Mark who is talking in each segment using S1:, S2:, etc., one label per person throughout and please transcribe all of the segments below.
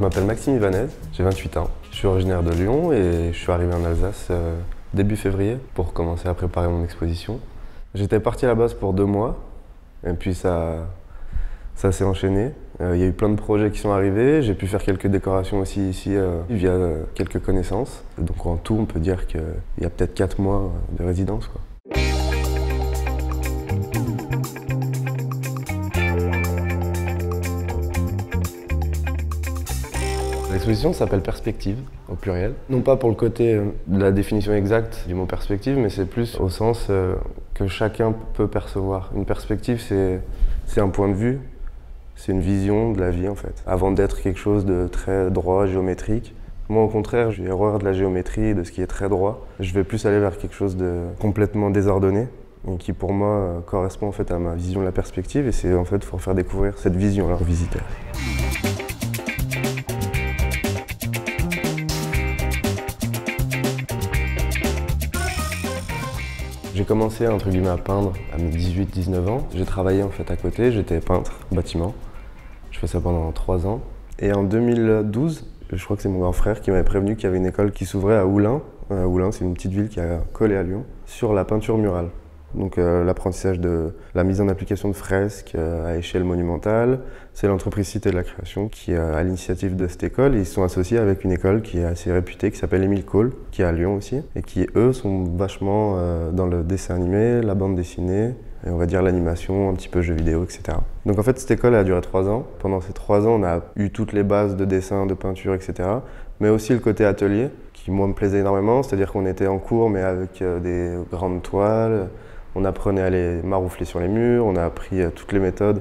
S1: m'appelle Maxime Ivanez, j'ai 28 ans. Je suis originaire de Lyon et je suis arrivé en Alsace début février pour commencer à préparer mon exposition. J'étais parti à la base pour 2 mois et puis ça s'est enchaîné. Il y a eu plein de projets qui sont arrivés, j'ai pu faire quelques décorations aussi ici via quelques connaissances. Donc en tout, on peut dire qu'il y a peut-être 4 mois de résidence, quoi. L'exposition s'appelle Perspective, au pluriel. Non pas pour le côté de la définition exacte du mot perspective, mais c'est plus au sens que chacun peut percevoir. Une perspective, c'est un point de vue, c'est une vision de la vie en fait. Avant d'être quelque chose de très droit, géométrique, moi au contraire, j'ai horreur de la géométrie et de ce qui est très droit. Je vais plus aller vers quelque chose de complètement désordonné, et qui pour moi correspond en fait à ma vision de la perspective, et c'est en fait pour faire découvrir cette vision-là aux visiteurs. J'ai commencé entre guillemets à peindre à mes 18-19 ans. J'ai travaillé en fait à côté, j'étais peintre, bâtiment. Je fais ça pendant 3 ans. Et en 2012, je crois que c'est mon grand frère qui m'avait prévenu qu'il y avait une école qui s'ouvrait à Oullins. Oullins, c'est une petite ville qui est collée à Lyon, sur la peinture murale. Donc l'apprentissage de la mise en application de fresques à échelle monumentale. C'est l'entreprise Cité de la Création qui est à l'initiative de cette école. Ils sont associés avec une école qui est assez réputée, qui s'appelle Émile Cole, qui est à Lyon aussi, et qui, eux, sont vachement dans le dessin animé, la bande dessinée, et on va dire l'animation, un petit peu jeux vidéo, etc. Donc en fait, cette école a duré 3 ans. Pendant ces 3 ans, on a eu toutes les bases de dessin, de peinture, etc. Mais aussi le côté atelier, qui moi me plaisait énormément, c'est-à-dire qu'on était en cours, mais avec des grandes toiles. On apprenait à les maroufler sur les murs, on a appris toutes les méthodes,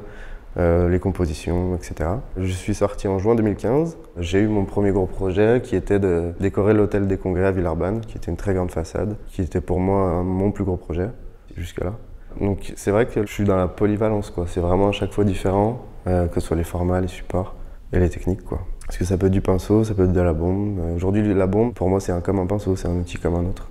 S1: les compositions, etc. Je suis sorti en juin 2015. J'ai eu mon premier gros projet qui était de décorer l'hôtel des Congrès à Villeurbanne, qui était une très grande façade, qui était pour moi mon plus gros projet jusque-là. Donc c'est vrai que je suis dans la polyvalence, quoi. C'est vraiment à chaque fois différent, que ce soit les formats, les supports et les techniques, quoi. Parce que ça peut être du pinceau, ça peut être de la bombe. Aujourd'hui, la bombe, pour moi, c'est comme un pinceau, c'est un outil comme un autre.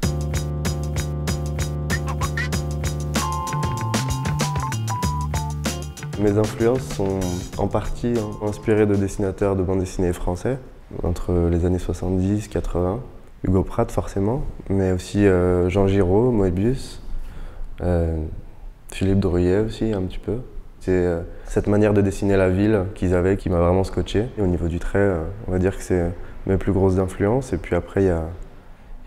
S1: Mes influences sont en partie inspirées de dessinateurs de bande dessinée français, entre les années 70 80. Hugo Pratt forcément, mais aussi Jean Giraud, Moebius, Philippe Drouillet aussi un petit peu. C'est cette manière de dessiner la ville qu'ils avaient qui m'a vraiment scotché. Et au niveau du trait, on va dire que c'est mes plus grosses influences. Et puis après, il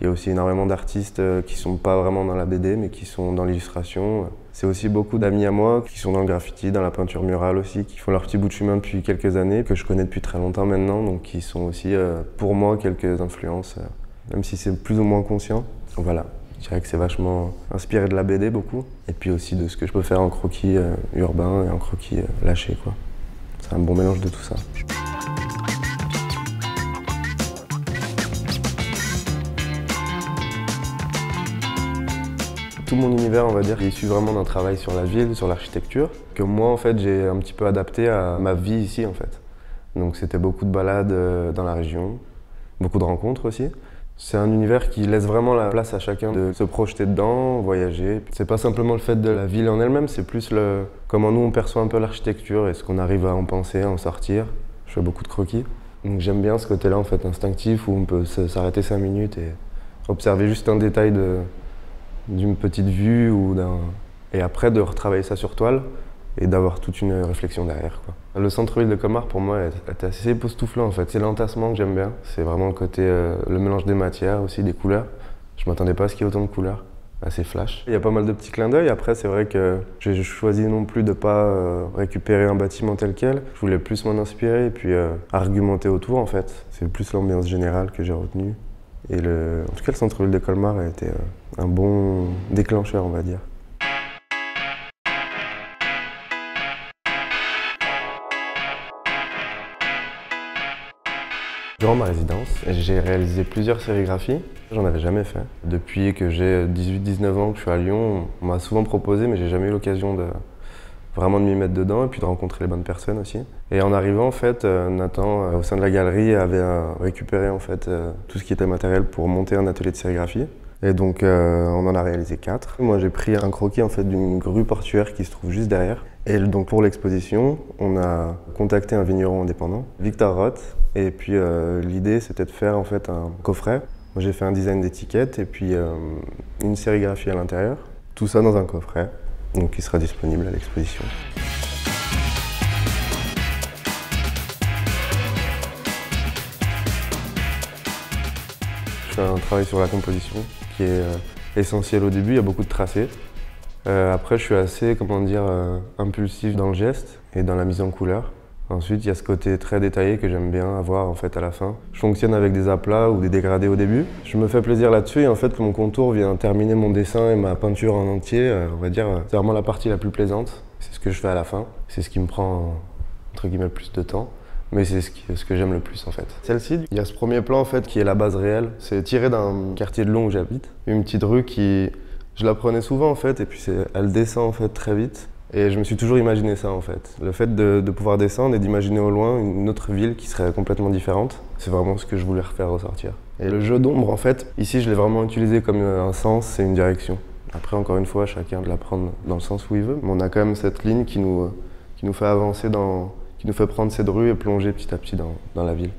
S1: y a aussi énormément d'artistes qui ne sont pas vraiment dans la BD, mais qui sont dans l'illustration. C'est aussi beaucoup d'amis à moi qui sont dans le graffiti, dans la peinture murale aussi, qui font leur petit bout de chemin depuis quelques années, que je connais depuis très longtemps maintenant, donc qui sont aussi pour moi quelques influences, même si c'est plus ou moins conscient. Donc voilà, je dirais que c'est vachement inspiré de la BD beaucoup, et puis aussi de ce que je peux faire en croquis urbain et en croquis lâché, quoi. C'est un bon mélange de tout ça. Tout mon univers, on va dire, est issu vraiment d'un travail sur la ville, sur l'architecture, que moi, en fait, j'ai un petit peu adapté à ma vie ici, en fait. Donc c'était beaucoup de balades dans la région, beaucoup de rencontres aussi. C'est un univers qui laisse vraiment la place à chacun de se projeter dedans, voyager. C'est pas simplement le fait de la ville en elle-même, c'est plus comment nous on perçoit un peu l'architecture et ce qu'on arrive à en penser, à en sortir. Je fais beaucoup de croquis. Donc j'aime bien ce côté-là, en fait, instinctif, où on peut s'arrêter 5 minutes et observer juste un détail d'une petite vue et après de retravailler ça sur toile et d'avoir toute une réflexion derrière, quoi. Le centre-ville de Colmar pour moi est assez époustouflant en fait. C'est l'entassement que j'aime bien. C'est vraiment le côté, le mélange des matières aussi, des couleurs. Je m'attendais pas à ce qu'il y ait autant de couleurs, assez flash. Il y a pas mal de petits clins d'œil. Après c'est vrai que j'ai choisi non plus de pas récupérer un bâtiment tel quel. Je voulais plus m'en inspirer et puis argumenter autour en fait. C'est plus l'ambiance générale que j'ai retenue. Et en tout cas, le centre-ville de Colmar a été un bon déclencheur, on va dire. Durant ma résidence, j'ai réalisé plusieurs sérigraphies. J'en avais jamais fait. Depuis que j'ai 18-19 ans que je suis à Lyon, on m'a souvent proposé, mais j'ai jamais eu l'occasion vraiment de m'y mettre dedans et puis de rencontrer les bonnes personnes aussi. Et en arrivant, en fait, Nathan, au sein de la galerie, avait récupéré en fait, tout ce qui était matériel pour monter un atelier de sérigraphie. Et donc, on en a réalisé 4. Moi, j'ai pris un croquis en fait, d'une grue portuaire qui se trouve juste derrière. Et donc pour l'exposition, on a contacté un vigneron indépendant, Victor Roth, et puis l'idée c'était de faire en fait un coffret. Moi j'ai fait un design d'étiquette et puis une sérigraphie à l'intérieur. Tout ça dans un coffret, donc qui sera disponible à l'exposition. Je fais un travail sur la composition qui est essentiel au début, il y a beaucoup de tracés. Après je suis assez, impulsif dans le geste et dans la mise en couleur. Ensuite il y a ce côté très détaillé que j'aime bien avoir en fait à la fin. Je fonctionne avec des aplats ou des dégradés au début. Je me fais plaisir là-dessus et en fait mon contour vient terminer mon dessin et ma peinture en entier. On va dire c'est vraiment la partie la plus plaisante. C'est ce que je fais à la fin. C'est ce qui me prend entre guillemets le plus de temps. Mais c'est ce que j'aime le plus en fait. Celle-ci, il y a ce premier plan en fait qui est la base réelle. C'est tiré d'un quartier de Lyon où j'habite. Une petite rue qui, je la prenais souvent en fait et puis elle descend en fait très vite. Et je me suis toujours imaginé ça en fait. Le fait de pouvoir descendre et d'imaginer au loin une autre ville qui serait complètement différente, c'est vraiment ce que je voulais refaire ressortir. Et le jeu d'ombre en fait, ici je l'ai vraiment utilisé comme un sens et une direction. Après encore une fois, chacun de la prendre dans le sens où il veut. Mais on a quand même cette ligne qui nous fait avancer qui nous fait prendre cette rue et plonger petit à petit dans la ville.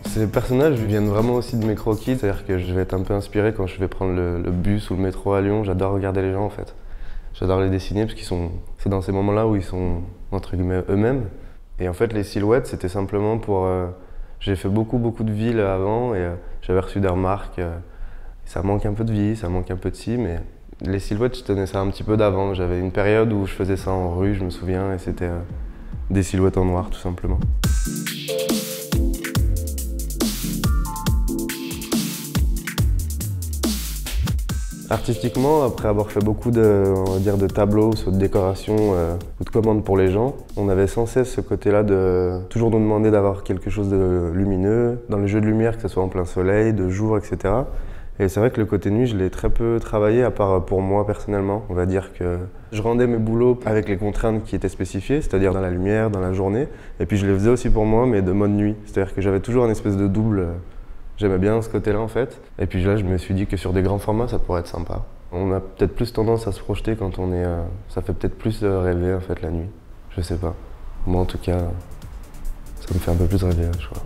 S1: Ces personnages viennent vraiment aussi de mes croquis, c'est-à-dire que je vais être un peu inspiré quand je vais prendre le bus ou le métro à Lyon. J'adore regarder les gens en fait. J'adore les dessiner parce c'est dans ces moments-là où ils sont entre guillemets eux-mêmes. Et en fait les silhouettes c'était simplement pour... J'ai fait beaucoup de villes avant et j'avais reçu des remarques. Ça manque un peu de vie, ça manque un peu de ci, mais les silhouettes, je tenais ça un petit peu d'avant. J'avais une période où je faisais ça en rue, je me souviens, et c'était des silhouettes en noir, tout simplement. Artistiquement, après avoir fait beaucoup de tableaux, soit de décorations ou de commandes pour les gens, on avait sans cesse ce côté-là de toujours nous demander d'avoir quelque chose de lumineux, dans les jeux de lumière, que ce soit en plein soleil, de jour, etc. Et c'est vrai que le côté nuit, je l'ai très peu travaillé, à part pour moi personnellement. On va dire que je rendais mes boulots avec les contraintes qui étaient spécifiées, c'est-à-dire dans la lumière, dans la journée. Et puis je les faisais aussi pour moi, mais de mode nuit. C'est-à-dire que j'avais toujours une espèce de double. J'aimais bien ce côté-là en fait. Et puis là, je me suis dit que sur des grands formats, ça pourrait être sympa. On a peut-être plus tendance à se projeter quand on est... ça fait peut-être plus rêver en fait la nuit. Je sais pas. Moi en tout cas, ça me fait un peu plus rêver, je crois.